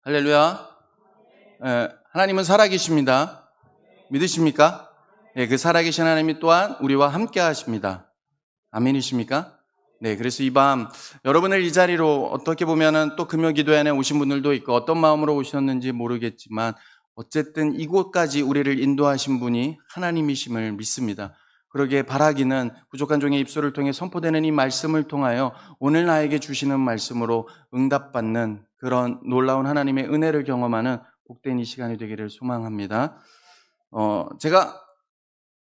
할렐루야. 하나님은 살아계십니다. 믿으십니까? 네, 그 살아계신 하나님이 또한 우리와 함께 하십니다. 아멘이십니까? 네, 그래서 이 밤 여러분을 이 자리로 어떻게 보면은 또 금요 기도회에 오신 분들도 있고 어떤 마음으로 오셨는지 모르겠지만 어쨌든 이곳까지 우리를 인도하신 분이 하나님이심을 믿습니다. 그러기에 바라기는 부족한 종의 입술을 통해 선포되는 이 말씀을 통하여 오늘 나에게 주시는 말씀으로 응답받는 그런 놀라운 하나님의 은혜를 경험하는 복된 이 시간이 되기를 소망합니다. 제가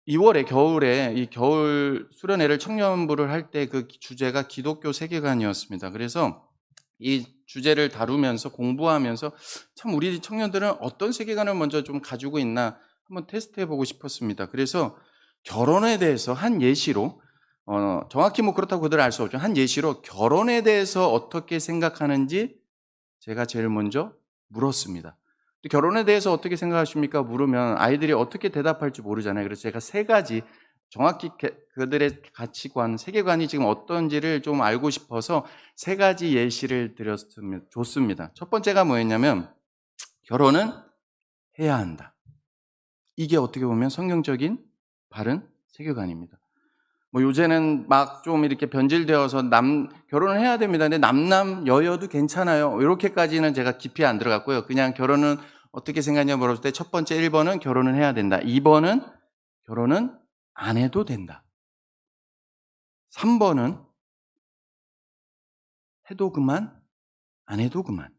2월에 겨울에 이 겨울 수련회를 청년부를 할 때 그 주제가 기독교 세계관이었습니다. 그래서 이 주제를 다루면서 공부하면서 참 우리 청년들은 어떤 세계관을 먼저 좀 가지고 있나 한번 테스트해 보고 싶었습니다. 그래서 결혼에 대해서 한 예시로 정확히 뭐 그렇다고 그들 알 수 없죠. 한 예시로 결혼에 대해서 어떻게 생각하는지 제가 제일 먼저 물었습니다. 결혼에 대해서 어떻게 생각하십니까? 물으면 아이들이 어떻게 대답할지 모르잖아요. 그래서 제가 세 가지 정확히 그들의 가치관, 세계관이 지금 어떤지를 좀 알고 싶어서 세 가지 예시를 줬습니다. 첫 번째가 뭐였냐면 결혼은 해야 한다. 이게 어떻게 보면 성경적인 바른 세계관입니다. 뭐 요새는 막 좀 이렇게 변질되어서 결혼을 해야 됩니다. 근데 남남 여여도 괜찮아요. 이렇게까지는 제가 깊이 안 들어갔고요. 그냥 결혼은 어떻게 생각하냐 물었을 때 첫 번째 1번은 결혼은 해야 된다. 2번은 결혼은 안 해도 된다. 3번은 해도 그만, 안 해도 그만.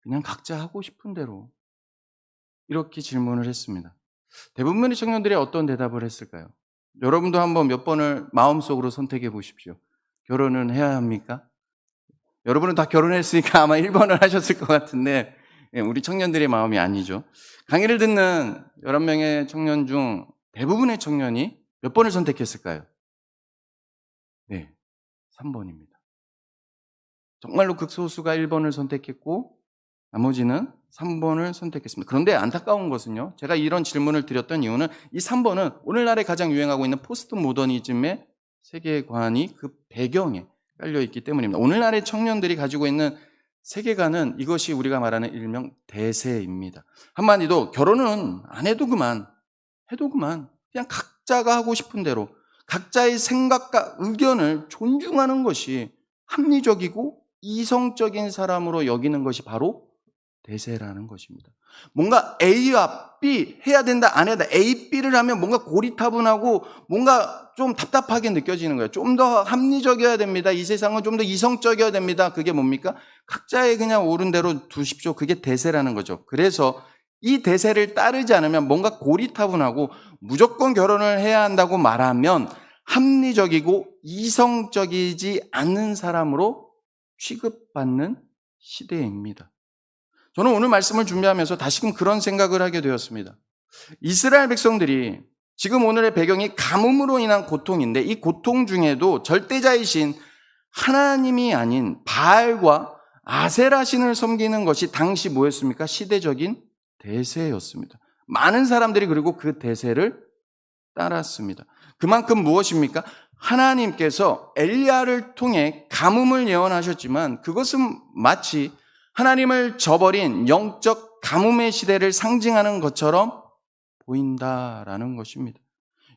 그냥 각자 하고 싶은 대로. 이렇게 질문을 했습니다. 대부분의 청년들이 어떤 대답을 했을까요? 여러분도 한번 몇 번을 마음속으로 선택해 보십시오. 결혼은 해야 합니까? 여러분은 다 결혼했으니까 아마 1번을 하셨을 것 같은데 우리 청년들의 마음이 아니죠. 강의를 듣는 11명의 청년 중 대부분의 청년이 몇 번을 선택했을까요? 네, 3번입니다. 정말로 극소수가 1번을 선택했고 나머지는 3번을 선택했습니다. 그런데 안타까운 것은요. 제가 이런 질문을 드렸던 이유는 이 3번은 오늘날에 가장 유행하고 있는 포스트 모더니즘의 세계관이 그 배경에 깔려있기 때문입니다. 오늘날의 청년들이 가지고 있는 세계관은 이것이 우리가 말하는 일명 대세입니다. 한마디로 결혼은 안 해도 그만, 해도 그만. 그냥 각자가 하고 싶은 대로 각자의 생각과 의견을 존중하는 것이 합리적이고 이성적인 사람으로 여기는 것이 바로 대세라는 것입니다. 뭔가 A와 B 해야 된다, 안 해야 된다. A, B를 하면 뭔가 고리타분하고 뭔가 좀 답답하게 느껴지는 거예요. 좀 더 합리적이어야 됩니다. 이 세상은 좀 더 이성적이어야 됩니다. 그게 뭡니까? 각자의 그냥 옳은 대로 두십시오. 그게 대세라는 거죠. 그래서 이 대세를 따르지 않으면 뭔가 고리타분하고 무조건 결혼을 해야 한다고 말하면 합리적이고 이성적이지 않은 사람으로 취급받는 시대입니다. 저는 오늘 말씀을 준비하면서 다시금 그런 생각을 하게 되었습니다. 이스라엘 백성들이 지금 오늘의 배경이 가뭄으로 인한 고통인데 이 고통 중에도 절대자이신 하나님이 아닌 바알과 아세라 신을 섬기는 것이 당시 뭐였습니까? 시대적인 대세였습니다. 많은 사람들이 그리고 그 대세를 따랐습니다. 그만큼 무엇입니까? 하나님께서 엘리야를 통해 가뭄을 예언하셨지만 그것은 마치 하나님을 저버린 영적 가뭄의 시대를 상징하는 것처럼 보인다라는 것입니다.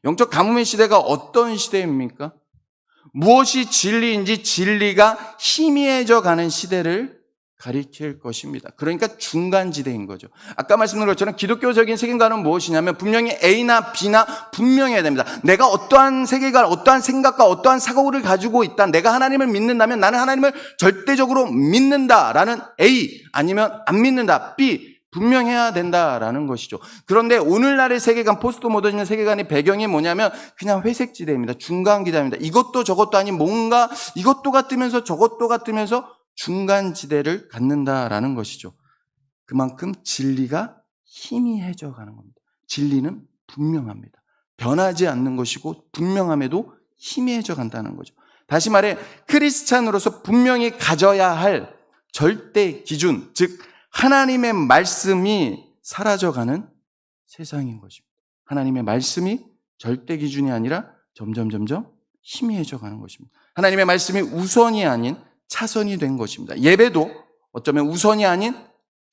영적 가뭄의 시대가 어떤 시대입니까? 무엇이 진리인지 진리가 희미해져 가는 시대를 가리킬 것입니다. 그러니까 중간지대인 거죠. 아까 말씀드린 것처럼 기독교적인 세계관은 무엇이냐면 분명히 A나 B나 분명해야 됩니다. 내가 어떠한 세계관, 어떠한 생각과 어떠한 사고를 가지고 있다. 내가 하나님을 믿는다면 나는 하나님을 절대적으로 믿는다라는 A, 아니면 안 믿는다 B, 분명해야 된다라는 것이죠. 그런데 오늘날의 세계관, 포스트 모더니즘 세계관의 배경이 뭐냐면 그냥 회색지대입니다. 중간지대입니다. 이것도 저것도 아닌 뭔가 이것도 같으면서 저것도 같으면서 중간지대를 갖는다라는 것이죠. 그만큼 진리가 희미해져 가는 겁니다. 진리는 분명합니다. 변하지 않는 것이고 분명함에도 희미해져 간다는 거죠. 다시 말해 크리스찬으로서 분명히 가져야 할 절대 기준, 즉 하나님의 말씀이 사라져가는 세상인 것입니다. 하나님의 말씀이 절대 기준이 아니라 점점 희미해져 가는 것입니다. 하나님의 말씀이 우선이 아닌 차선이 된 것입니다. 예배도 어쩌면 우선이 아닌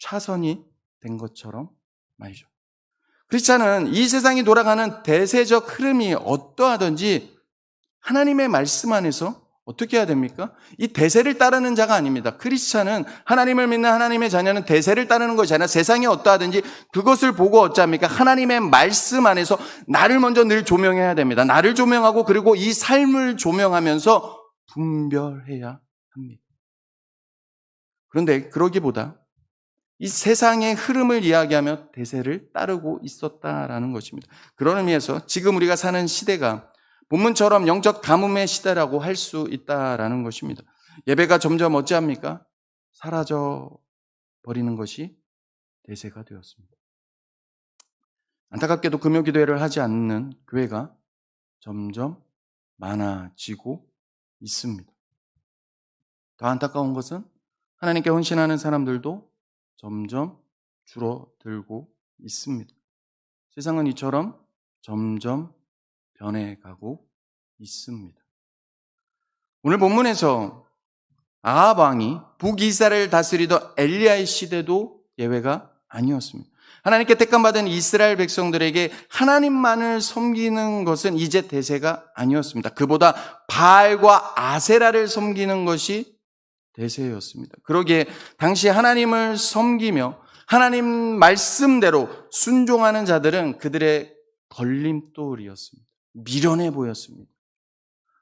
차선이 된 것처럼 말이죠. 크리스찬은 이 세상이 돌아가는 대세적 흐름이 어떠하든지 하나님의 말씀 안에서 어떻게 해야 됩니까? 이 대세를 따르는 자가 아닙니다. 크리스찬은 하나님을 믿는 하나님의 자녀는 대세를 따르는 것이 아니라 세상이 어떠하든지 그것을 보고 어찌합니까? 하나님의 말씀 안에서 나를 먼저 늘 조명해야 됩니다. 나를 조명하고 그리고 이 삶을 조명하면서 분별해야 합니다. 그런데 그러기보다 이 세상의 흐름을 이야기하며 대세를 따르고 있었다라는 것입니다. 그런 의미에서 지금 우리가 사는 시대가 본문처럼 영적 가뭄의 시대라고 할 수 있다라는 것입니다. 예배가 점점 어찌합니까? 사라져 버리는 것이 대세가 되었습니다. 안타깝게도 금요기도회를 하지 않는 교회가 점점 많아지고 있습니다. 더 안타까운 것은 하나님께 헌신하는 사람들도 점점 줄어들고 있습니다. 세상은 이처럼 점점 변해가고 있습니다. 오늘 본문에서 아합 왕이 북이스라엘을 다스리던 엘리야의 시대도 예외가 아니었습니다. 하나님께 택함받은 이스라엘 백성들에게 하나님만을 섬기는 것은 이제 대세가 아니었습니다. 그보다 바알과 아세라를 섬기는 것이 대세였습니다. 그러기에 당시 하나님을 섬기며 하나님 말씀대로 순종하는 자들은 그들의 걸림돌이었습니다. 미련해 보였습니다.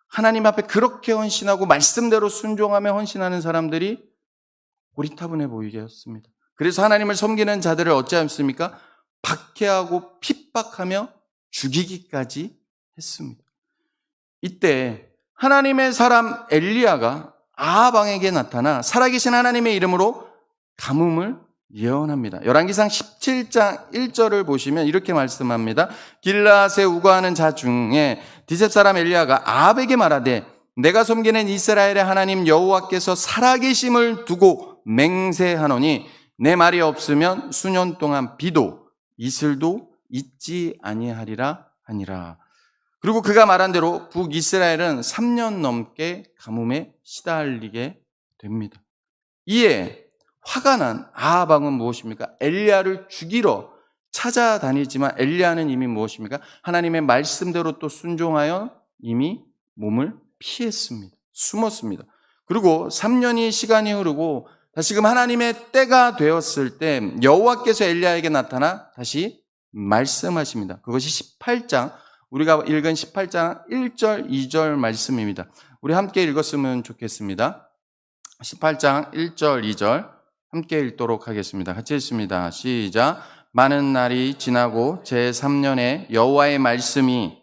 하나님 앞에 그렇게 헌신하고 말씀대로 순종하며 헌신하는 사람들이 고리타분해 보이게 했습니다. 그래서 하나님을 섬기는 자들을 어찌했습니까? 박해하고 핍박하며 죽이기까지 했습니다. 이때 하나님의 사람 엘리야가 아합 왕에게 나타나 살아계신 하나님의 이름으로 가뭄을 예언합니다. 열왕기상 17장 1절을 보시면 이렇게 말씀합니다. 길라앗에 우거하는 자 중에 디셉 사람 엘리야가 아합에게 말하되 내가 섬기는 이스라엘의 하나님 여호와께서 살아계심을 두고 맹세하노니 내 말이 없으면 수년 동안 비도 이슬도 있지 아니하리라 하니라. 그리고 그가 말한 대로 북이스라엘은 3년 넘게 가뭄에 시달리게 됩니다. 이에 화가 난 아합 왕은 무엇입니까? 엘리야를 죽이러 찾아다니지만 엘리야는 이미 무엇입니까? 하나님의 말씀대로 또 순종하여 이미 몸을 피했습니다. 숨었습니다. 그리고 3년이 시간이 흐르고 다시금 하나님의 때가 되었을 때 여호와께서 엘리야에게 나타나 다시 말씀하십니다. 그것이 18장, 우리가 읽은 18장 1절, 2절 말씀입니다. 우리 함께 읽었으면 좋겠습니다. 18장 1절, 2절 함께 읽도록 하겠습니다. 같이 읽습니다. 시작. 많은 날이 지나고 제3년에 여호와의 말씀이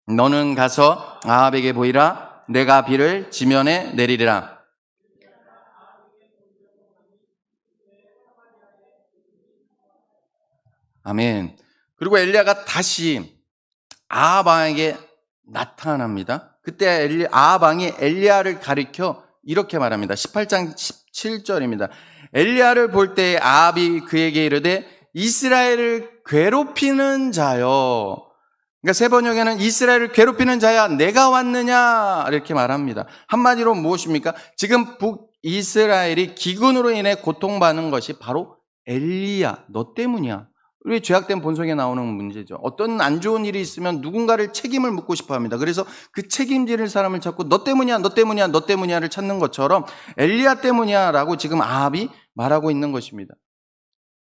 너는 가서 아합에게 보이라. 내가 비를 지면에 내리리라. 아멘. 그리고 엘리야가 다시 아합 왕에게 나타납니다. 그때 아합 왕이 엘리야를 가리켜 이렇게 말합니다. 18장 17절입니다. 엘리야를 볼 때 아합이 그에게 이르되 이스라엘을 괴롭히는 자여. 그러니까 세 번역에는 이스라엘을 괴롭히는 자야 내가 왔느냐 이렇게 말합니다. 한마디로 무엇입니까? 지금 북이스라엘이 기근으로 인해 고통받는 것이 바로 엘리야 너 때문이야. 우리 죄악된 본성에 나오는 문제죠. 어떤 안 좋은 일이 있으면 누군가를 책임을 묻고 싶어 합니다. 그래서 그 책임질 사람을 찾고 너 때문이야, 너 때문이야, 너 때문이야를 찾는 것처럼 엘리야 때문이야 라고 지금 아합이 말하고 있는 것입니다.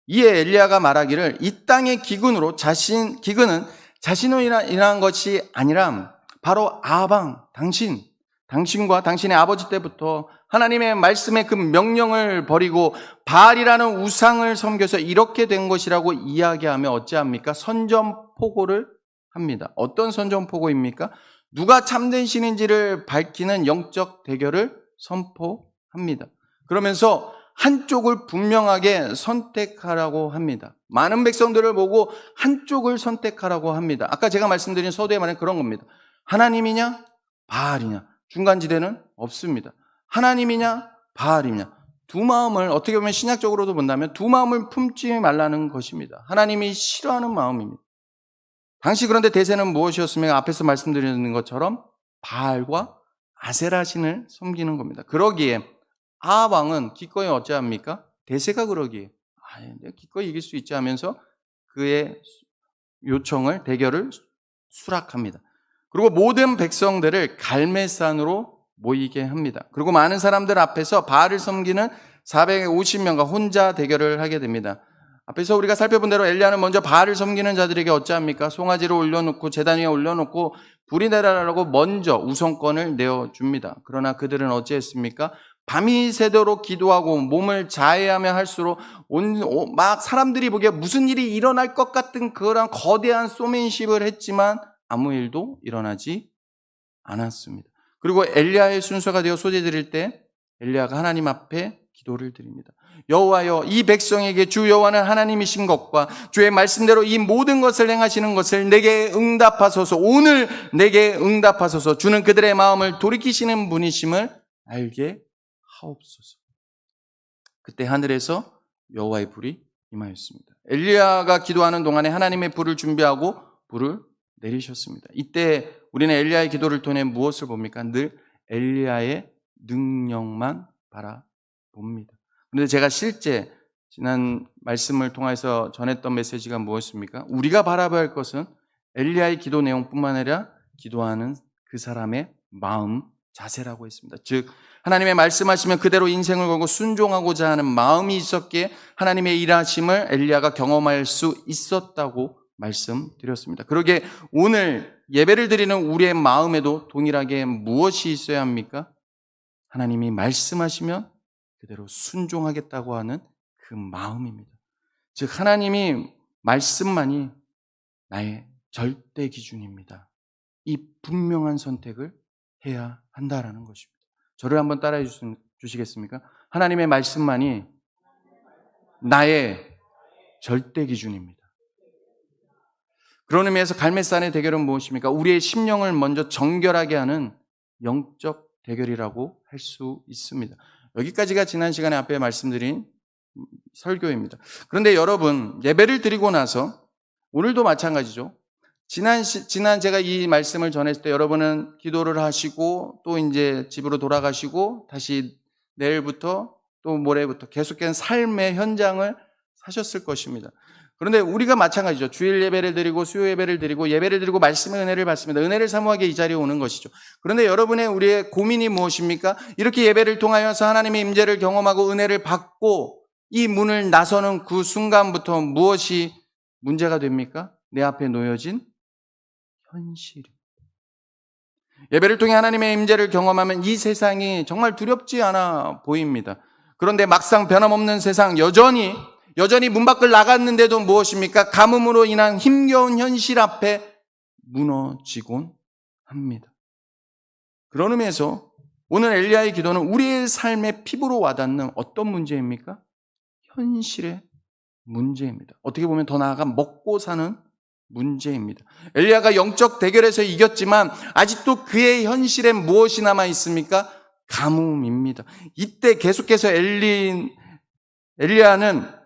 이에 엘리야가 말하기를 이 땅의 기근은 자신으로 인한 것이 아니라 바로 아합 왕, 당신과 당신의 아버지 때부터 하나님의 말씀의 그 명령을 버리고 바알이라는 우상을 섬겨서 이렇게 된 것이라고 이야기하며 어찌합니까? 선전포고를 합니다. 어떤 선전포고입니까? 누가 참된 신인지를 밝히는 영적 대결을 선포합니다. 그러면서 한쪽을 분명하게 선택하라고 합니다. 많은 백성들을 보고 한쪽을 선택하라고 합니다. 아까 제가 말씀드린 서두에 말한 그런 겁니다. 하나님이냐 바알이냐 중간지대는 없습니다. 하나님이냐 바알이냐 두 마음을 어떻게 보면 신약적으로도 본다면 두 마음을 품지 말라는 것입니다. 하나님이 싫어하는 마음입니다. 당시 그런데 대세는 무엇이었으면 앞에서 말씀드리는 것처럼 바알과 아세라 신을 섬기는 겁니다. 그러기에 왕은 기꺼이 어찌합니까? 대세가 그러기에 내가 기꺼이 이길 수 있지 하면서 그의 요청을, 대결을 수락합니다. 그리고 모든 백성들을 갈멜산으로 모이게 합니다. 그리고 많은 사람들 앞에서 바알을 섬기는 450명과 혼자 대결을 하게 됩니다. 앞에서 우리가 살펴본 대로 엘리야는 먼저 바알을 섬기는 자들에게 어찌합니까? 송아지를 올려놓고 제단 위에 올려놓고 불이 내려라고 먼저 우선권을 내어줍니다. 그러나 그들은 어찌했습니까? 밤이 새도록 기도하고 몸을 자해하며 할수록 막 사람들이 보기에 무슨 일이 일어날 것 같은 그런 거대한 소맨십을 했지만 아무 일도 일어나지 않았습니다. 그리고 엘리야의 순서가 되어 소재 드릴 때 엘리야가 하나님 앞에 기도를 드립니다. 여호와여, 이 백성에게 주 여호와는 하나님이신 것과 주의 말씀대로 이 모든 것을 행하시는 것을 내게 응답하소서. 오늘 내게 응답하소서. 주는 그들의 마음을 돌이키시는 분이심을 알게 하옵소서. 그때 하늘에서 여호와의 불이 임하였습니다. 엘리야가 기도하는 동안에 하나님의 불을 준비하고 불을 내리셨습니다. 이때 우리는 엘리야의 기도를 통해 무엇을 봅니까? 늘 엘리야의 능력만 바라봅니다. 그런데 제가 실제 지난 말씀을 통해서 전했던 메시지가 무엇입니까? 우리가 바라봐야 할 것은 엘리야의 기도 내용뿐만 아니라 기도하는 그 사람의 마음, 자세라고 했습니다. 즉 하나님의 말씀하시면 그대로 인생을 걸고 순종하고자 하는 마음이 있었기에 하나님의 일하심을 엘리야가 경험할 수 있었다고 말씀드렸습니다. 그러기에 오늘 예배를 드리는 우리의 마음에도 동일하게 무엇이 있어야 합니까? 하나님이 말씀하시면 그대로 순종하겠다고 하는 그 마음입니다. 즉 하나님이 말씀만이 나의 절대 기준입니다. 이 분명한 선택을 해야 한다라는 것입니다. 저를 한번 따라해 주시겠습니까? 하나님의 말씀만이 나의 절대 기준입니다. 그런 의미에서 갈멜산의 대결은 무엇입니까? 우리의 심령을 먼저 정결하게 하는 영적 대결이라고 할 수 있습니다. 여기까지가 지난 시간에 앞에 말씀드린 설교입니다. 그런데 여러분, 예배를 드리고 나서 오늘도 마찬가지죠. 지난 제가 이 말씀을 전했을 때 여러분은 기도를 하시고 또 이제 집으로 돌아가시고 다시 내일부터 또 모레부터 계속해서 삶의 현장을 사셨을 것입니다. 그런데 우리가 마찬가지죠. 주일 예배를 드리고 수요 예배를 드리고 말씀의 은혜를 받습니다. 은혜를 사모하게 이 자리에 오는 것이죠. 그런데 여러분의 우리의 고민이 무엇입니까? 이렇게 예배를 통하여서 하나님의 임재를 경험하고 은혜를 받고 이 문을 나서는 그 순간부터 무엇이 문제가 됩니까? 내 앞에 놓여진 현실이. 예배를 통해 하나님의 임재를 경험하면 이 세상이 정말 두렵지 않아 보입니다. 그런데 막상 변함없는 세상 여전히 문 밖을 나갔는데도 무엇입니까? 가뭄으로 인한 힘겨운 현실 앞에 무너지곤 합니다. 그런 의미에서 오늘 엘리야의 기도는 우리의 삶의 피부로 와닿는 어떤 문제입니까? 현실의 문제입니다. 어떻게 보면 더 나아가 먹고 사는 문제입니다. 엘리야가 영적 대결에서 이겼지만 아직도 그의 현실에 무엇이 남아 있습니까? 가뭄입니다. 이때 계속해서 엘리야는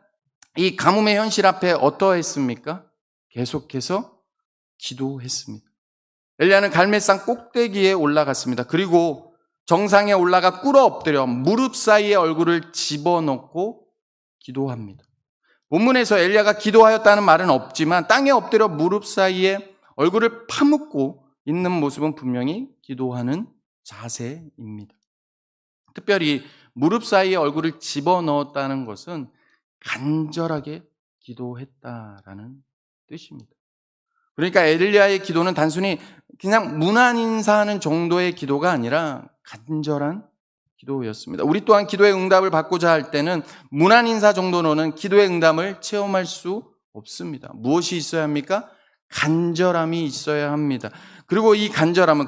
이 가뭄의 현실 앞에 어떠했습니까? 계속해서 기도했습니다. 엘리야는 갈멜산 꼭대기에 올라갔습니다. 그리고 정상에 올라가 꿇어 엎드려 무릎 사이에 얼굴을 집어넣고 기도합니다. 본문에서 엘리야가 기도하였다는 말은 없지만 땅에 엎드려 무릎 사이에 얼굴을 파묻고 있는 모습은 분명히 기도하는 자세입니다. 특별히 무릎 사이에 얼굴을 집어넣었다는 것은 간절하게 기도했다라는 뜻입니다. 그러니까 엘리야의 기도는 단순히 그냥 문안 인사하는 정도의 기도가 아니라 간절한 기도였습니다. 우리 또한 기도의 응답을 받고자 할 때는 문안 인사 정도로는 기도의 응답을 체험할 수 없습니다. 무엇이 있어야 합니까? 간절함이 있어야 합니다. 그리고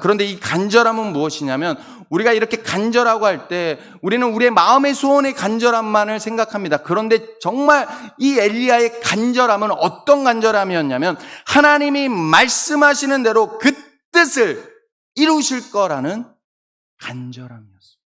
그런데 이 간절함은 무엇이냐면 우리가 이렇게 간절하고 할 때 우리는 우리의 마음의 소원의 간절함만을 생각합니다. 그런데 정말 이 엘리야의 간절함은 어떤 간절함이었냐면 하나님이 말씀하시는 대로 그 뜻을 이루실 거라는 간절함이었습니다.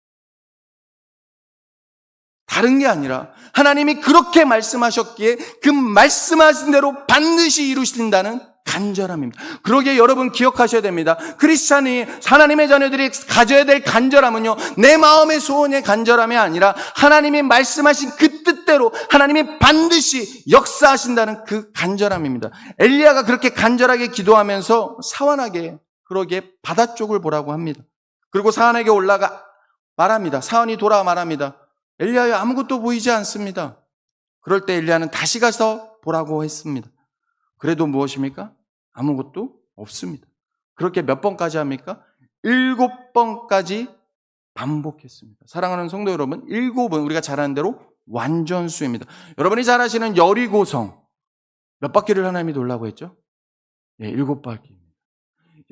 다른 게 아니라 하나님이 그렇게 말씀하셨기에 그 말씀하신 대로 반드시 이루신다는 간절함입니다. 그러기에 여러분 기억하셔야 됩니다. 크리스찬이, 하나님의 자녀들이 가져야 될 간절함은요, 내 마음의 소원의 간절함이 아니라 하나님이 말씀하신 그 뜻대로 하나님이 반드시 역사하신다는 그 간절함입니다. 엘리야가 그렇게 간절하게 기도하면서 사환에게 그러기에 바다 쪽을 보라고 합니다. 그리고 사환에게 올라가 말합니다. 사환이 돌아와 말합니다. 엘리야여, 아무것도 보이지 않습니다. 그럴 때 엘리야는 다시 가서 보라고 했습니다. 그래도 무엇입니까? 아무것도 없습니다. 그렇게 몇 번까지 합니까? 7번까지 반복했습니다. 사랑하는 성도 여러분, 7번, 우리가 잘 아는 대로 완전수입니다. 여러분이 잘 아시는 여리고성, 몇 바퀴를 하나님이 돌라고 했죠? 7바퀴.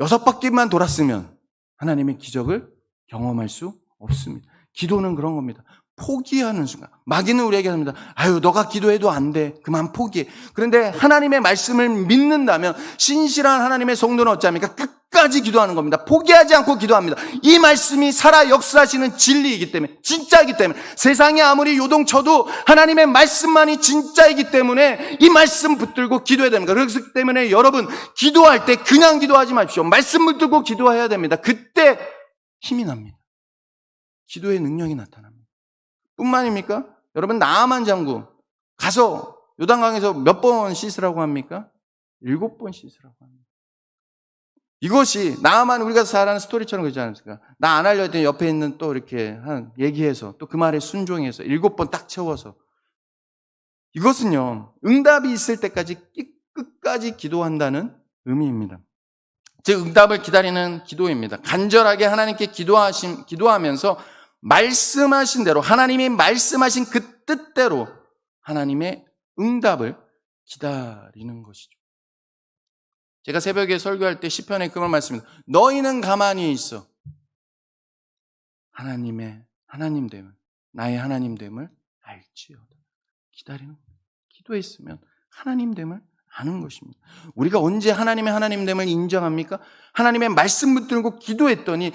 6바퀴만 돌았으면 하나님의 기적을 경험할 수 없습니다. 기도는 그런 겁니다. 포기하는 순간. 마귀는 우리에게 합니다. 아유, 너가 기도해도 안 돼. 그만 포기해. 그런데 하나님의 말씀을 믿는다면 신실한 하나님의 성도는 어찌합니까? 끝까지 기도하는 겁니다. 포기하지 않고 기도합니다. 이 말씀이 살아 역사하시는 진리이기 때문에, 진짜이기 때문에, 세상이 아무리 요동쳐도 하나님의 말씀만이 진짜이기 때문에 이 말씀 붙들고 기도해야 됩니다. 그렇기 때문에 여러분, 기도할 때 그냥 기도하지 마십시오. 말씀 붙들고 기도해야 됩니다. 그때 힘이 납니다. 기도의 능력이 나타납니다. 뿐만입니까? 여러분, 나아만 장군 가서 요단강에서 몇 번 씻으라고 합니까? 7번 씻으라고 합니다. 이것이 나아만, 우리가 잘 아는 스토리처럼 그러지 않습니까? 나 안 하려 했더니 옆에 있는 또 이렇게 한 얘기해서 또 그 말에 순종해서 7번 딱 채워서, 이것은요, 응답이 있을 때까지 끝까지 기도한다는 의미입니다. 즉 응답을 기다리는 기도입니다. 간절하게 하나님께 기도하면서 말씀하신 대로, 하나님이 말씀하신 그 뜻대로 하나님의 응답을 기다리는 것이죠. 제가 새벽에 설교할 때 시편에 그런 말씀입니다. 너희는 가만히 있어. 하나님됨을, 나의 하나님됨을 알지어다. 기다리는 거예요. 기도했으면 하나님됨을 아는 것입니다. 우리가 언제 하나님의 하나님됨을 인정합니까? 하나님의 말씀 붙들고 기다렸더니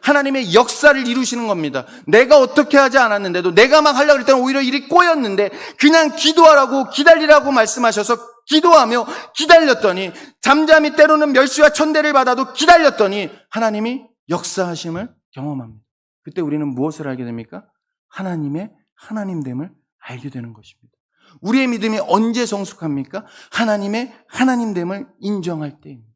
하나님의 역사를 이루시는 겁니다. 내가 어떻게 하지 않았는데도, 내가 막 하려고 했더니 오히려 일이 꼬였는데 그냥 기도하라고, 기다리라고 말씀하셔서 기도하며 기다렸더니, 잠잠히 때로는 멸시와 천대를 받아도 기다렸더니 하나님이 역사하심을 경험합니다. 그때 우리는 무엇을 알게 됩니까? 하나님의 하나님됨을 알게 되는 것입니다. 우리의 믿음이 언제 성숙합니까? 하나님의 하나님됨을 인정할 때입니다.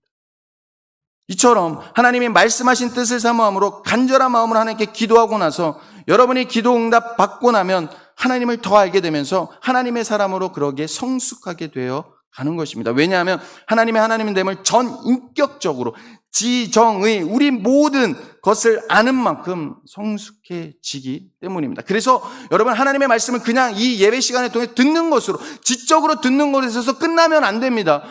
이처럼 하나님이 말씀하신 뜻을 사모함으로 간절한 마음으로 하나님께 기도하고 나서 여러분이 기도 응답 받고 나면 하나님을 더 알게 되면서 하나님의 사람으로 그러기에 성숙하게 되어 가는 것입니다. 왜냐하면 하나님의 하나님됨을 전 인격적으로 지정의 우리 모든 것을 아는 만큼 성숙해지기 때문입니다. 그래서 여러분, 하나님의 말씀을 그냥 이 예배 시간을 통해 듣는 것으로, 지적으로 듣는 것에 있어서 끝나면 안 됩니다.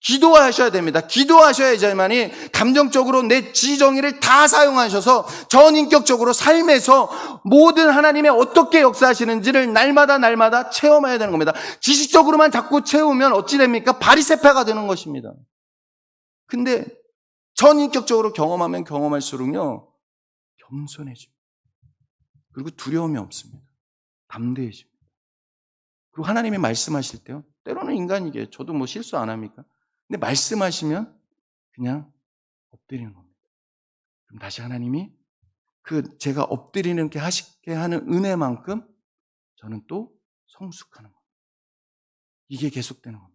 기도하셔야 됩니다. 기도하셔야지만이 감정적으로 내 지정의를 다 사용하셔서 전인격적으로 삶에서 모든 하나님의 어떻게 역사하시는지를 날마다 체험해야 되는 겁니다. 지식적으로만 자꾸 채우면 어찌 됩니까? 바리새파가 되는 것입니다. 근데 전인격적으로 경험하면 경험할수록요, 겸손해집니다. 그리고 두려움이 없습니다. 담대해집니다. 그리고 하나님이 말씀하실 때요, 때로는 인간이게 저도 뭐 실수 안 합니까? 근데 말씀하시면 그냥 엎드리는 겁니다. 그럼 다시 하나님이 제가 엎드리는 게 하시게 하는 은혜만큼 저는 또 성숙하는 겁니다. 이게 계속되는 겁니다.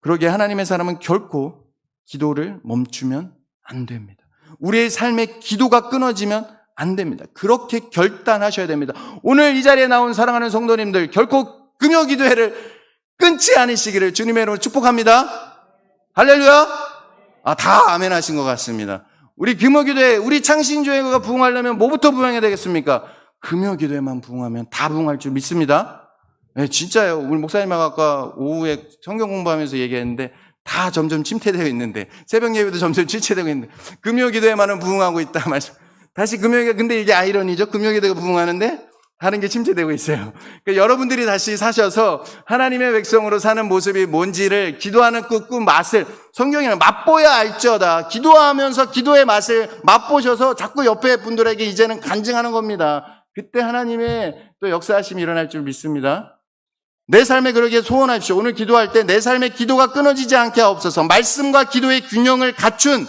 그러기에 하나님의 사람은 결코 기도를 멈추면 안 됩니다. 우리의 삶의 기도가 끊어지면 안 됩니다. 그렇게 결단하셔야 됩니다. 오늘 이 자리에 나온 사랑하는 성도님들, 결코 금요 기도회를 끊지 않으시기를 주님의 이름으로 축복합니다. 할렐루야. 다 아멘 하신 것 같습니다. 우리 금요 기도회, 우리 창신교회가 부흥하려면 뭐부터 부흥해야 되겠습니까? 금요 기도회만 부흥하면 다 부흥할 줄 믿습니다. 네, 진짜요. 우리 목사님하고 아까 오후에 성경 공부하면서 얘기했는데 다 점점 침체되어 있는데, 새벽 예배도 점점 침체되고 있는데 금요 기도회만은 부흥하고 있다 말씀. 다시 금요기도, 근데 이게 아이러니죠. 금요 기도회가 부흥하는데 다른 게 침체되고 있어요. 그러니까 여러분들이 다시 사셔서 하나님의 백성으로 사는 모습이 뭔지를, 기도하는 그 맛을, 성경에는 맛보야 알지어다. 기도하면서 기도의 맛을 맛보셔서 자꾸 옆에 분들에게 이제는 간증하는 겁니다. 그때 하나님의 또 역사하심이 일어날 줄 믿습니다. 내 삶에 그러게 소원하십시오. 오늘 기도할 때 내 삶의 기도가 끊어지지 않게 하옵소서. 말씀과 기도의 균형을 갖춘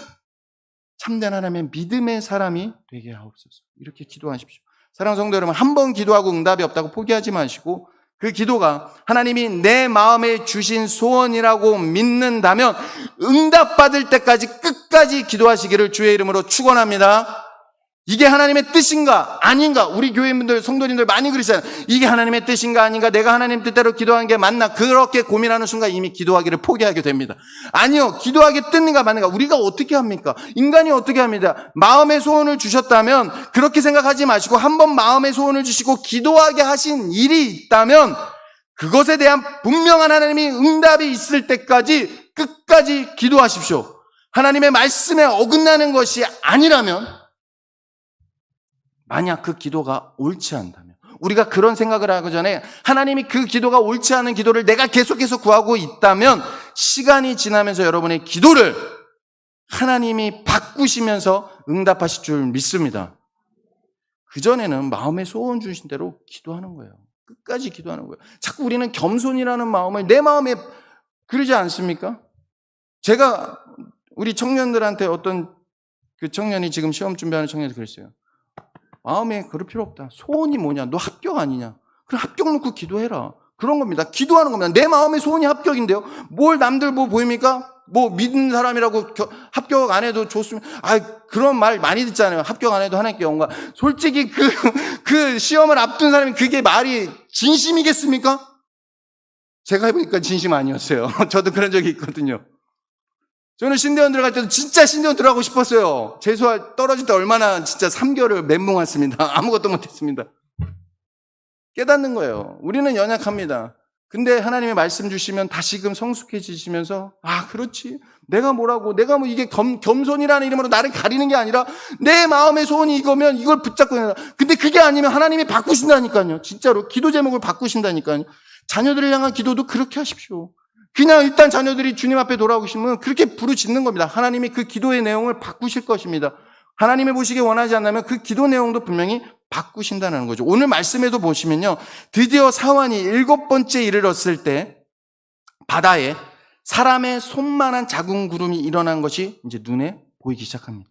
참된 하나님의 믿음의 사람이 되게 하옵소서. 이렇게 기도하십시오. 사랑하는 성도 여러분, 한 번 기도하고 응답이 없다고 포기하지 마시고 그 기도가 하나님이 내 마음에 주신 소원이라고 믿는다면 응답받을 때까지 끝까지 기도하시기를 주의 이름으로 축원합니다. 이게 하나님의 뜻인가 아닌가, 우리 교회분들 성도님들 많이 그러시잖아요. 이게 하나님의 뜻인가 아닌가, 내가 하나님 뜻대로 기도하는 게 맞나, 그렇게 고민하는 순간 이미 기도하기를 포기하게 됩니다. 아니요, 기도하기 뜻인가 맞는가 우리가 어떻게 합니까? 인간이 어떻게 합니다. 마음의 소원을 주셨다면 그렇게 생각하지 마시고 한번 마음의 소원을 주시고 기도하게 하신 일이 있다면 그것에 대한 분명한 하나님이 응답이 있을 때까지 끝까지 기도하십시오. 하나님의 말씀에 어긋나는 것이 아니라면, 만약 그 기도가 옳지 않다면, 우리가 그런 생각을 하기 전에 하나님이 그 기도가 옳지 않은 기도를 내가 계속해서 구하고 있다면 시간이 지나면서 여러분의 기도를 하나님이 바꾸시면서 응답하실 줄 믿습니다. 그전에는 마음의 소원 주신 대로 기도하는 거예요. 끝까지 기도하는 거예요. 자꾸 우리는 겸손이라는 마음을 내 마음에 그러지 않습니까? 제가 우리 청년들한테 어떤 그 청년이 지금 시험 준비하는 청년이 그랬어요. 마음에 그럴 필요 없다. 소원이 뭐냐? 너 합격 아니냐? 그럼 합격 놓고 기도해라. 그런 겁니다. 기도하는 겁니다. 내 마음의 소원이 합격인데요. 뭘 남들 뭐 보입니까? 뭐 믿는 사람이라고 합격 안 해도 좋습니다. 그런 말 많이 듣잖아요. 합격 안 해도 하나님께 영광. 솔직히 그 시험을 앞둔 사람이 그게 말이 진심이겠습니까? 제가 해보니까 진심 아니었어요. 저도 그런 적이 있거든요. 저는 신대원 들어갈 때도 진짜 신대원 들어가고 싶었어요. 재수할 떨어질 때 얼마나 진짜 3개월을 멘붕 왔습니다. 아무것도 못했습니다. 깨닫는 거예요. 우리는 연약합니다. 근데 하나님의 말씀 주시면 다시금 성숙해지시면서 그렇지. 내가 뭐라고, 내가 뭐 이게 겸손이라는 이름으로 나를 가리는 게 아니라 내 마음의 소원이 이거면 이걸 붙잡고 해라. 근데 그게 아니면 하나님이 바꾸신다니까요. 진짜로 기도 제목을 바꾸신다니까요. 자녀들을 향한 기도도 그렇게 하십시오. 그냥 일단 자녀들이 주님 앞에 돌아오시면 그렇게 부르짖는 겁니다. 하나님이 그 기도의 내용을 바꾸실 것입니다. 하나님이 보시기 원하지 않다면 그 기도 내용도 분명히 바꾸신다는 거죠. 오늘 말씀에도 보시면요, 드디어 사환이 7번째 이르렀을 때 바다에 사람의 손만한 작은 구름이 일어난 것이 이제 눈에 보이기 시작합니다.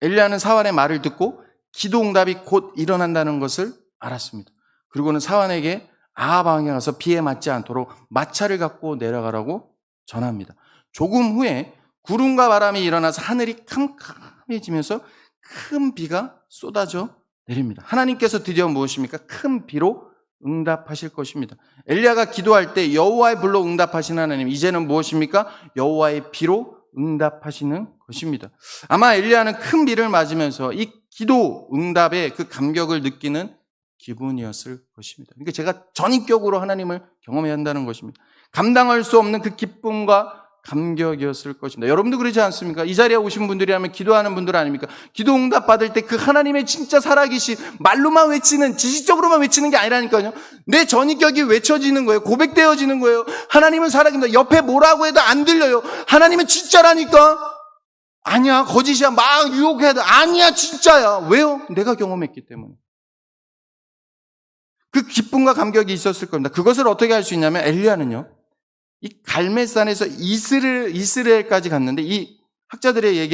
엘리야는 사환의 말을 듣고 기도 응답이 곧 일어난다는 것을 알았습니다. 그리고는 사환에게 아하방에 가서 비에 맞지 않도록 마차를 갖고 내려가라고 전합니다. 조금 후에 구름과 바람이 일어나서 하늘이 캄캄해지면서 큰 비가 쏟아져 내립니다. 하나님께서 드디어 무엇입니까? 큰 비로 응답하실 것입니다. 엘리야가 기도할 때 여호와의 불로 응답하신 하나님, 이제는 무엇입니까? 여호와의 비로 응답하시는 것입니다. 아마 엘리야는 큰 비를 맞으면서 이 기도 응답의 그 감격을 느끼는 기분이었을 것입니다. 그러니까 제가 전인격으로 하나님을 경험해야 한다는 것입니다. 감당할 수 없는 그 기쁨과 감격이었을 것입니다. 여러분도 그러지 않습니까? 이 자리에 오신 분들이라면 기도하는 분들 아닙니까? 기도 응답 받을 때 그 하나님의 진짜 살아계신, 말로만 외치는, 지식적으로만 외치는 게 아니라니까요. 내 전인격이 외쳐지는 거예요. 고백되어지는 거예요. 하나님은 살아계십니다. 옆에 뭐라고 해도 안 들려요. 하나님은 진짜라니까. 아니야, 거짓이야. 막 유혹해야 돼. 아니야, 진짜야. 왜요? 내가 경험했기 때문에. 그 기쁨과 감격이 있었을 겁니다. 그것을 어떻게 할 수 있냐면 엘리야는요, 이 갈멜산에서 이스라엘까지 갔는데, 이 학자들의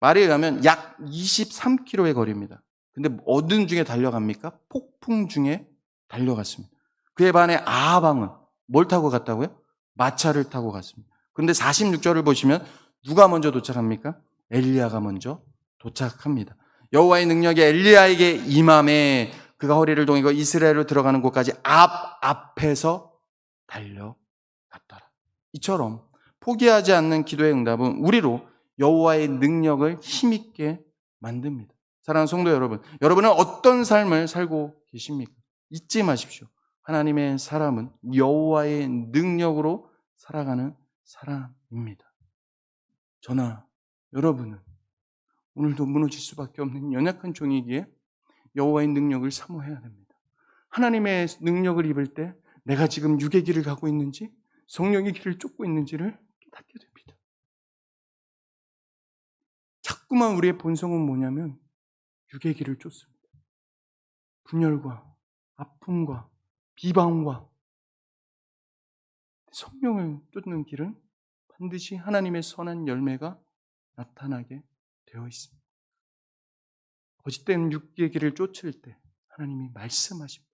말에 의하면 약 23km의 거리입니다. 근데 어떤 중에 달려갑니까? 폭풍 중에 달려갔습니다. 그에 반해 아하방은 뭘 타고 갔다고요? 마차를 타고 갔습니다. 그런데 46절을 보시면 누가 먼저 도착합니까? 엘리야가 먼저 도착합니다. 여호와의 능력이 엘리야에게 임함에 그가 허리를 동이고 이스라엘로 들어가는 곳까지 앞에서 달려갔더라. 이처럼 포기하지 않는 기도의 응답은 우리로 여호와의 능력을 힘있게 만듭니다. 사랑하는 성도 여러분, 여러분은 어떤 삶을 살고 계십니까? 잊지 마십시오. 하나님의 사람은 여호와의 능력으로 살아가는 사람입니다. 저나 여러분은 오늘도 무너질 수밖에 없는 연약한 종이기에 여호와의 능력을 사모해야 됩니다. 하나님의 능력을 입을 때 내가 지금 육의 길을 가고 있는지 성령의 길을 쫓고 있는지를 깨닫게 됩니다. 자꾸만 우리의 본성은 뭐냐면 육의 길을 쫓습니다. 분열과 아픔과 비방과 성령을 쫓는 길은 반드시 하나님의 선한 열매가 나타나게 되어 있습니다. 거짓된 육기의 길을 쫓을 때 하나님이 말씀하십니다.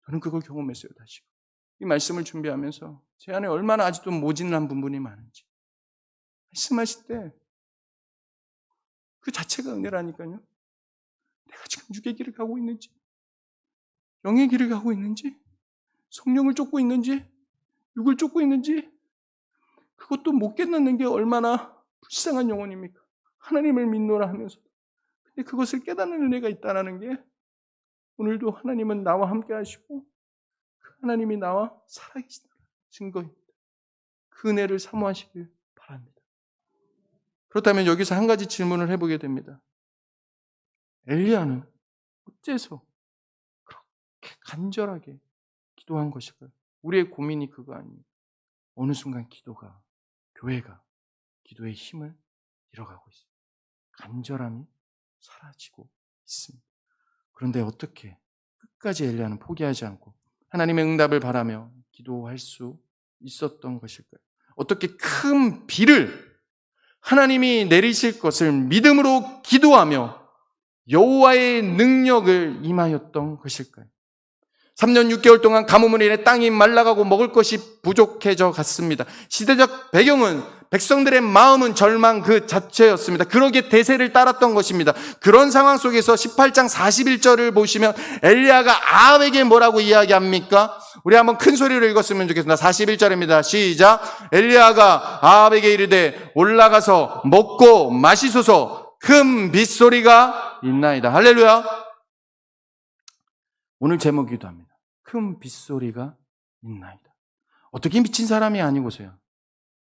저는 그걸 경험했어요. 다시 이 말씀을 준비하면서 제 안에 얼마나 아직도 모진한 부분이 많은지 말씀하실 때 그 자체가 은혜라니까요. 내가 지금 육의 길을 가고 있는지, 영의 길을 가고 있는지, 성령을 쫓고 있는지, 육을 쫓고 있는지, 그것도 못 깨닫는 게 얼마나 불쌍한 영혼입니까? 하나님을 믿노라 하면서. 근데 그것을 깨닫는 은혜가 있다는 게 오늘도 하나님은 나와 함께 하시고 그 하나님이 나와 살아계시다는 증거입니다. 그 은혜를 사모하시길 바랍니다. 그렇다면 여기서 한 가지 질문을 해보게 됩니다. 엘리야는 어째서 그렇게 간절하게 기도한 것일까요? 우리의 고민이 그거 아닙니까? 어느 순간 교회가 기도의 힘을 잃어가고 있습니다. 간절함이 사라지고 있습니다. 그런데 어떻게 끝까지 엘리야는 포기하지 않고 하나님의 응답을 바라며 기도할 수 있었던 것일까요? 어떻게 큰 비를 하나님이 내리실 것을 믿음으로 기도하며 여호와의 능력을 임하였던 것일까요? 3년 6개월 동안 가뭄으로 인해 땅이 말라가고 먹을 것이 부족해져 갔습니다. 시대적 배경은 백성들의 마음은 절망 그 자체였습니다. 그러기에 대세를 따랐던 것입니다. 그런 상황 속에서 18장 41절을 보시면 엘리야가 아합에게 뭐라고 이야기합니까? 우리 한번 큰 소리로 읽었으면 좋겠습니다. 41절입니다. 시작. 엘리야가 아합에게 이르되 올라가서 먹고 마시소서. 큰 빗소리가 있나이다. 할렐루야. 오늘 제목이기도 합니다. 큰 빗소리가 있나이다. 어떻게 미친 사람이 아니고서야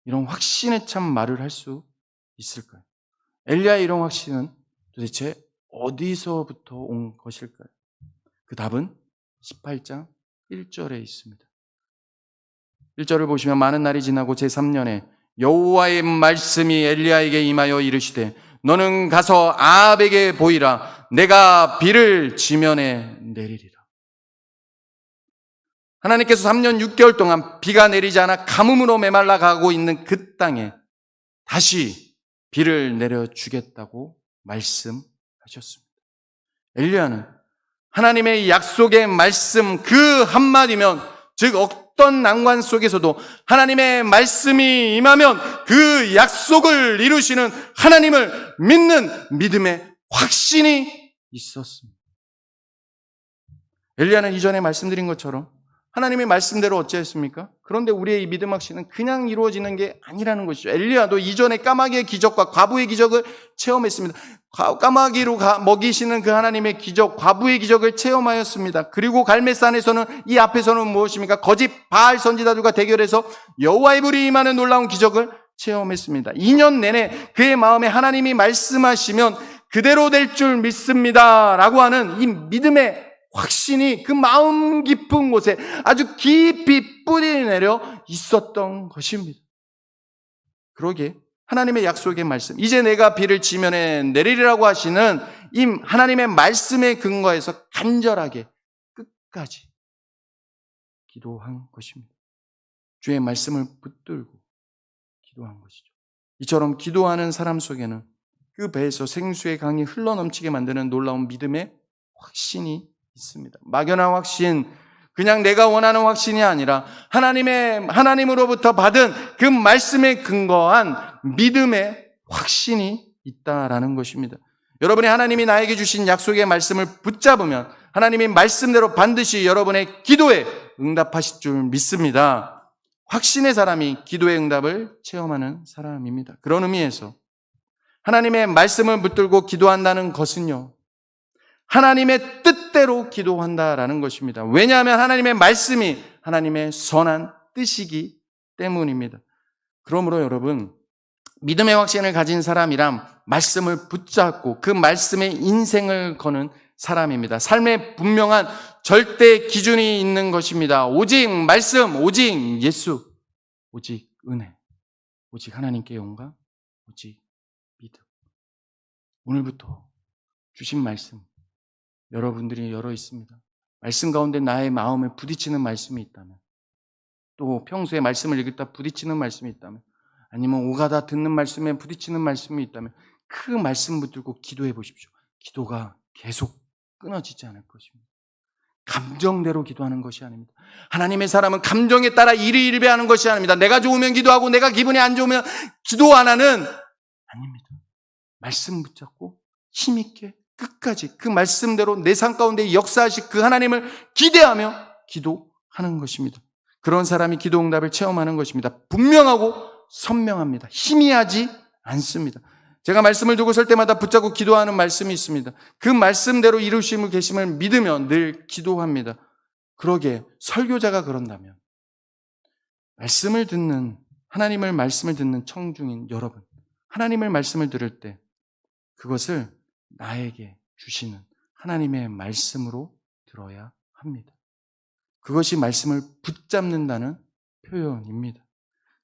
이런 확신에 참 말을 할 수 있을까요? 엘리야의 이런 확신은 도대체 어디서부터 온 것일까요? 그 답은 18장 1절에 있습니다. 1절을 보시면 많은 날이 지나고 제3년에 여호와의 말씀이 엘리야에게 임하여 이르시되 너는 가서 아합에게 보이라. 내가 비를 지면에 내리리라. 하나님께서 3년 6개월 동안 비가 내리지 않아 가뭄으로 메말라 가고 있는 그 땅에 다시 비를 내려주겠다고 말씀하셨습니다. 엘리야는 하나님의 약속의 말씀 그 한마디면, 즉 어떤 난관 속에서도 하나님의 말씀이 임하면 그 약속을 이루시는 하나님을 믿는 믿음의 확신이 있었습니다. 엘리야는 이전에 말씀드린 것처럼 하나님의 말씀대로 어찌했습니까? 그런데 우리의 이 믿음 확신은 그냥 이루어지는 게 아니라는 것이죠. 엘리야도 이전에 까마귀의 기적과 과부의 기적을 체험했습니다. 까마귀로 먹이시는 그 하나님의 기적, 과부의 기적을 체험하였습니다. 그리고 갈멜산에서는 이 앞에서는 무엇입니까? 거짓 바알 선지자들과 대결해서 여호와의 불이 임하는 놀라운 기적을 체험했습니다. 2년 내내 그의 마음에 하나님이 말씀하시면 그대로 될 줄 믿습니다 라고 하는 이 믿음의 확신이 그 마음 깊은 곳에 아주 깊이 뿌리 내려 있었던 것입니다. 그러기에 하나님의 약속의 말씀, 이제 내가 비를 지면에 내리리라고 하시는 이 하나님의 말씀에 근거해서 간절하게 끝까지 기도한 것입니다. 주의 말씀을 붙들고 기도한 것이죠. 이처럼 기도하는 사람 속에는 그 배에서 생수의 강이 흘러넘치게 만드는 놀라운 믿음의 확신이 있습니다. 막연한 확신, 그냥 내가 원하는 확신이 아니라 하나님으로부터 받은 그 말씀에 근거한 믿음의 확신이 있다라는 것입니다. 여러분이 하나님이 나에게 주신 약속의 말씀을 붙잡으면 하나님의 말씀대로 반드시 여러분의 기도에 응답하실 줄 믿습니다. 확신의 사람이 기도의 응답을 체험하는 사람입니다. 그런 의미에서 하나님의 말씀을 붙들고 기도한다는 것은요, 하나님의 뜻대로 기도한다라는 것입니다. 왜냐하면 하나님의 말씀이 하나님의 선한 뜻이기 때문입니다. 그러므로 여러분, 믿음의 확신을 가진 사람이란 말씀을 붙잡고 그 말씀에 인생을 거는 사람입니다. 삶에 분명한 절대 기준이 있는 것입니다. 오직 말씀, 오직 예수, 오직 은혜, 오직 하나님께 영광, 오직 믿음. 오늘부터 주신 말씀 여러분들이 열어 있습니다. 말씀 가운데 나의 마음에 부딪히는 말씀이 있다면 또 평소에 말씀을 읽을 때 부딪히는 말씀이 있다면, 아니면 오가다 듣는 말씀에 부딪히는 말씀이 있다면 그 말씀 붙들고 기도해 보십시오. 기도가 계속 끊어지지 않을 것입니다. 감정대로 기도하는 것이 아닙니다. 하나님의 사람은 감정에 따라 일희일비하는 것이 아닙니다. 내가 좋으면 기도하고 내가 기분이 안 좋으면 기도 안 하는, 아닙니다. 말씀 붙잡고 힘있게 끝까지 그 말씀대로 내 삶 가운데 역사하실 그 하나님을 기대하며 기도하는 것입니다. 그런 사람이 기도 응답을 체험하는 것입니다. 분명하고 선명합니다. 희미하지 않습니다. 제가 말씀을 두고 설 때마다 붙잡고 기도하는 말씀이 있습니다. 그 말씀대로 이루심을 계심을 믿으며 늘 기도합니다. 그러게 설교자가 그런다면 말씀을 듣는, 하나님의 말씀을 듣는 청중인 여러분, 하나님의 말씀을 들을 때 그것을 나에게 주시는 하나님의 말씀으로 들어야 합니다. 그것이 말씀을 붙잡는다는 표현입니다.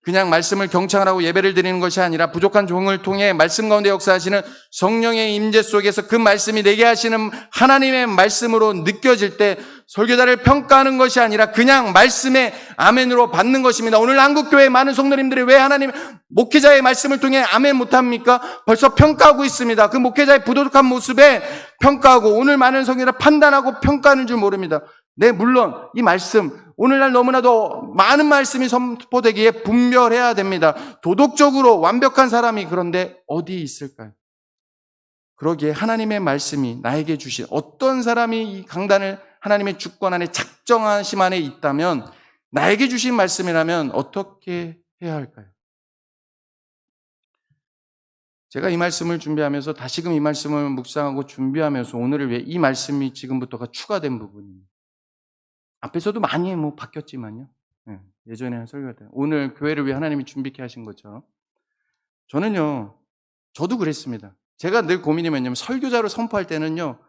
그냥 말씀을 경청하라고 예배를 드리는 것이 아니라 부족한 종을 통해 말씀 가운데 역사하시는 성령의 임재 속에서 그 말씀이 내게 하시는 하나님의 말씀으로 느껴질 때 설교자를 평가하는 것이 아니라 그냥 말씀의 아멘으로 받는 것입니다. 오늘 한국교회 많은 성도님들이 왜 하나님 목회자의 말씀을 통해 아멘 못합니까? 벌써 평가하고 있습니다. 그 목회자의 부도덕한 모습에 평가하고 오늘 많은 성도를 판단하고 평가하는 줄 모릅니다. 네, 물론 이 말씀 오늘날 너무나도 많은 말씀이 선포되기에 분별해야 됩니다. 도덕적으로 완벽한 사람이 그런데 어디 있을까요? 그러기에 하나님의 말씀이 나에게 주신, 어떤 사람이 이 강단을 하나님의 주권 안에 작정하심 안에 있다면, 나에게 주신 말씀이라면 어떻게 해야 할까요? 제가 이 말씀을 준비하면서 다시금 이 말씀을 묵상하고 준비하면서 오늘을 위해 이 말씀이 지금부터가 추가된 부분입니다. 앞에서도 많이 바뀌었지만요. 예전에 설교할 때 오늘 교회를 위해 하나님이 준비케 하신 것처럼 저도 그랬습니다. 제가 늘 고민이 뭐냐면 설교자로 선포할 때는요,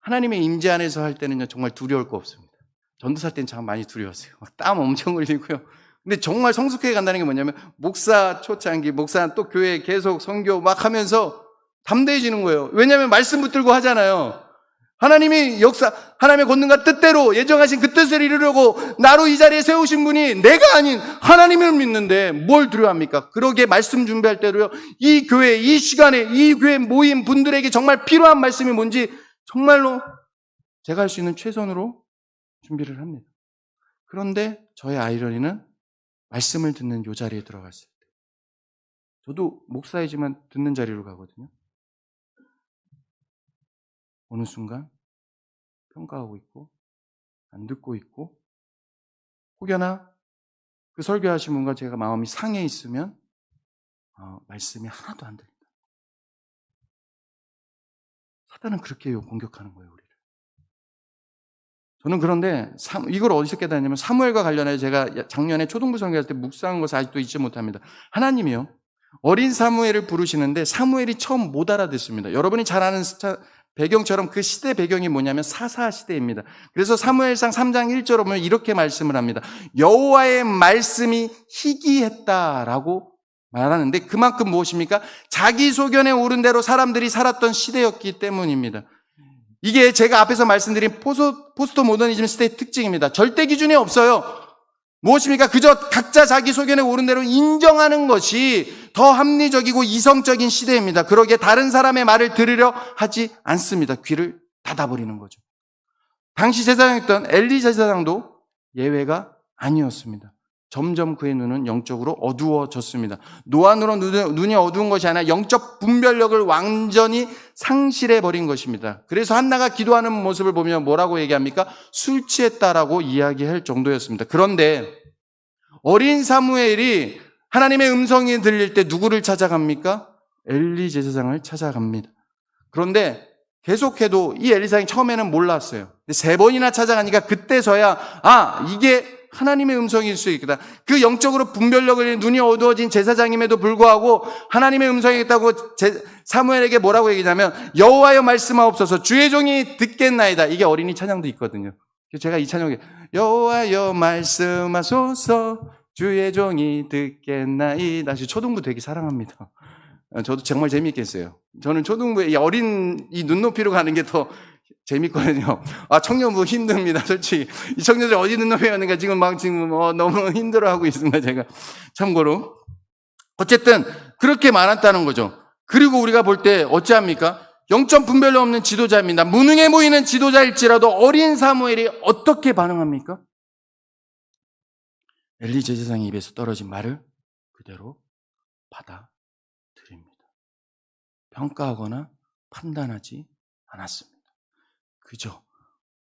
하나님의 임재 안에서 할 때는요 정말 두려울 거 없습니다. 전도사 때는 참 많이 두려웠어요. 막 땀 엄청 흘리고요. 근데 정말 성숙해 간다는 게 뭐냐면 목사 초창기, 목사 또 교회 계속 선교 막 하면서 담대해지는 거예요. 왜냐하면 말씀 붙들고 하잖아요. 하나님이 하나님의 권능과 뜻대로 예정하신 그 뜻을 이루려고 나로 이 자리에 세우신 분이 내가 아닌 하나님을 믿는데 뭘 두려워합니까? 그러게 말씀 준비할 때도요, 이 교회, 이 시간에, 이 교회 모임 분들에게 정말 필요한 말씀이 뭔지 정말로 제가 할 수 있는 최선으로 준비를 합니다. 그런데 저의 아이러니는 말씀을 듣는 이 자리에 들어갔을 때, 저도 목사이지만 듣는 자리로 가거든요. 어느 순간 평가하고 있고 안 듣고 있고, 혹여나 그 설교하신 분과 제가 마음이 상해 있으면 말씀이 하나도 안 들린다. 사단은 그렇게 공격하는 거예요, 우리를. 저는 그런데 이걸 어디서 깨달았냐면 사무엘과 관련해서 제가 작년에 초등부 선교할 때 묵상한 것을 아직도 잊지 못합니다. 하나님이요, 어린 사무엘을 부르시는데 사무엘이 처음 못 알아듣습니다. 여러분이 잘 아는 배경처럼 그 시대 배경이 뭐냐면 사사 시대입니다. 그래서 사무엘상 3장 1절에 보면 이렇게 말씀을 합니다. 여호와의 말씀이 희귀했다라고 말하는데 그만큼 무엇입니까? 자기 소견에 오른 대로 사람들이 살았던 시대였기 때문입니다. 이게 제가 앞에서 말씀드린 포스트 모더니즘 시대의 특징입니다. 절대 기준이 없어요. 무엇입니까? 그저 각자 자기 소견에 오른 대로 인정하는 것이 더 합리적이고 이성적인 시대입니다. 그러기에 다른 사람의 말을 들으려 하지 않습니다. 귀를 닫아버리는 거죠. 당시 제사장이었던 엘리 제사장도 예외가 아니었습니다. 점점 그의 눈은 영적으로 어두워졌습니다. 노안으로 눈이 어두운 것이 아니라 영적 분별력을 완전히 상실해버린 것입니다. 그래서 한나가 기도하는 모습을 보면 뭐라고 얘기합니까? 술 취했다라고 이야기할 정도였습니다. 그런데 어린 사무엘이 하나님의 음성이 들릴 때 누구를 찾아갑니까? 엘리 제사장을 찾아갑니다. 그런데 계속해도 이 엘리사장이 처음에는 몰랐어요. 근데 3번이나 찾아가니까 그때서야 이게 하나님의 음성일 수 있겠다. 그 영적으로 분별력을 눈이 어두워진 제사장임에도 불구하고 하나님의 음성이 있다고 사무엘에게 뭐라고 얘기냐면 여호와여 말씀하옵소서 주의 종이 듣겠나이다. 이게 어린이 찬양도 있거든요. 제가 이 찬양에 여호와여 말씀하소서 주의 종이 듣겠나이다. 초등부 되게 사랑합니다. 저도 정말 재미있게 했어요. 저는 초등부에 이 어린 이 눈높이로 가는 게 더 재밌거든요. 청년부 힘듭니다. 솔직히. 이 청년들이 어디 있는 놈이었는가 지금 너무 힘들어하고 있습니다. 제가. 참고로. 어쨌든, 그렇게 많았다는 거죠. 그리고 우리가 볼 때 어찌합니까? 영적 분별로 없는 지도자입니다. 무능해 보이는 지도자일지라도 어린 사무엘이 어떻게 반응합니까? 엘리 제사장의 입에서 떨어진 말을 그대로 받아들입니다. 평가하거나 판단하지 않았습니다. 그저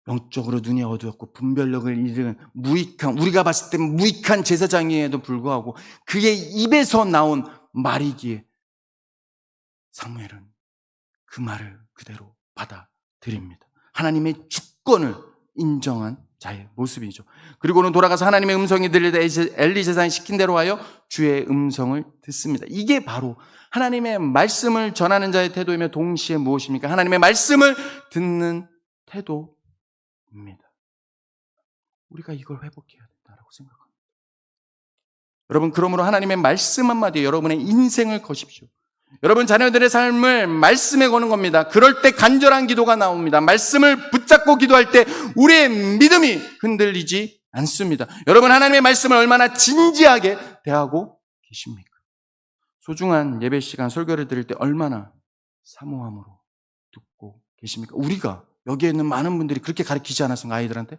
영적으로 눈이 어두웠고 분별력을 잃은 무익한, 우리가 봤을 때 무익한 제사장임에도 불구하고 그의 입에서 나온 말이기에 사무엘은 그 말을 그대로 받아들입니다. 하나님의 주권을 인정한 자의 모습이죠. 그리고는 돌아가서 하나님의 음성이 들릴 때 엘리 제사장이 시킨 대로 하여 주의 음성을 듣습니다. 이게 바로 하나님의 말씀을 전하는 자의 태도이며 동시에 무엇입니까? 하나님의 말씀을 듣는 태도입니다. 우리가 이걸 회복해야 된다고 생각합니다. 여러분, 그러므로 하나님의 말씀 한마디에 여러분의 인생을 거십시오. 여러분 자녀들의 삶을 말씀에 거는 겁니다. 그럴 때 간절한 기도가 나옵니다. 말씀을 붙잡고 기도할 때 우리의 믿음이 흔들리지 않습니다. 여러분 하나님의 말씀을 얼마나 진지하게 대하고 계십니까? 소중한 예배 시간 설교를 드릴 때 얼마나 사모함으로 듣고 계십니까? 우리가 여기에 있는 많은 분들이 그렇게 가르치지 않았습니까? 아이들한테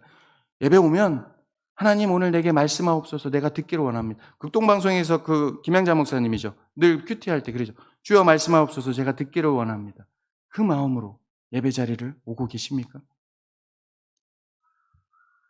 예배 오면 하나님 오늘 내게 말씀하옵소서 내가 듣기를 원합니다. 극동방송에서 김양자 목사님이죠. 늘 큐티할 때 그러죠. 주여 말씀하옵소서 제가 듣기를 원합니다. 그 마음으로 예배 자리를 오고 계십니까?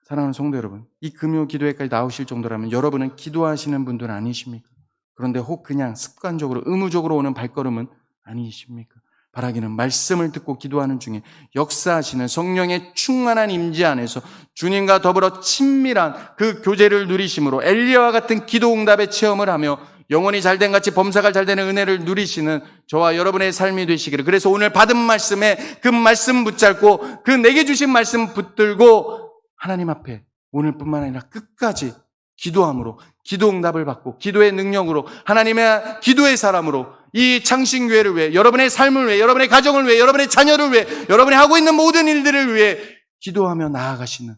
사랑하는 성도 여러분, 이 금요 기도회까지 나오실 정도라면 여러분은 기도하시는 분들 아니십니까? 그런데 혹 그냥 습관적으로 의무적으로 오는 발걸음은 아니십니까? 바라기는 말씀을 듣고 기도하는 중에 역사하시는 성령의 충만한 임재 안에서 주님과 더불어 친밀한 그 교제를 누리심으로 엘리야와 같은 기도 응답의 체험을 하며 영혼이 잘된 같이 범사가 잘되는 은혜를 누리시는 저와 여러분의 삶이 되시기를. 그래서 오늘 받은 말씀에 그 말씀 붙잡고 그 내게 주신 말씀 붙들고 하나님 앞에 오늘뿐만 아니라 끝까지 기도함으로 기도 응답을 받고 기도의 능력으로 하나님의 기도의 사람으로 이 창신교회를 위해 여러분의 삶을 위해 여러분의 가정을 위해 여러분의 자녀를 위해 여러분이 하고 있는 모든 일들을 위해 기도하며 나아가시는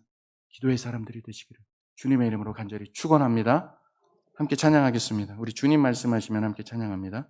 기도의 사람들이 되시기를 주님의 이름으로 간절히 축원합니다. 함께 찬양하겠습니다. 우리 주님 말씀하시면 함께 찬양합니다.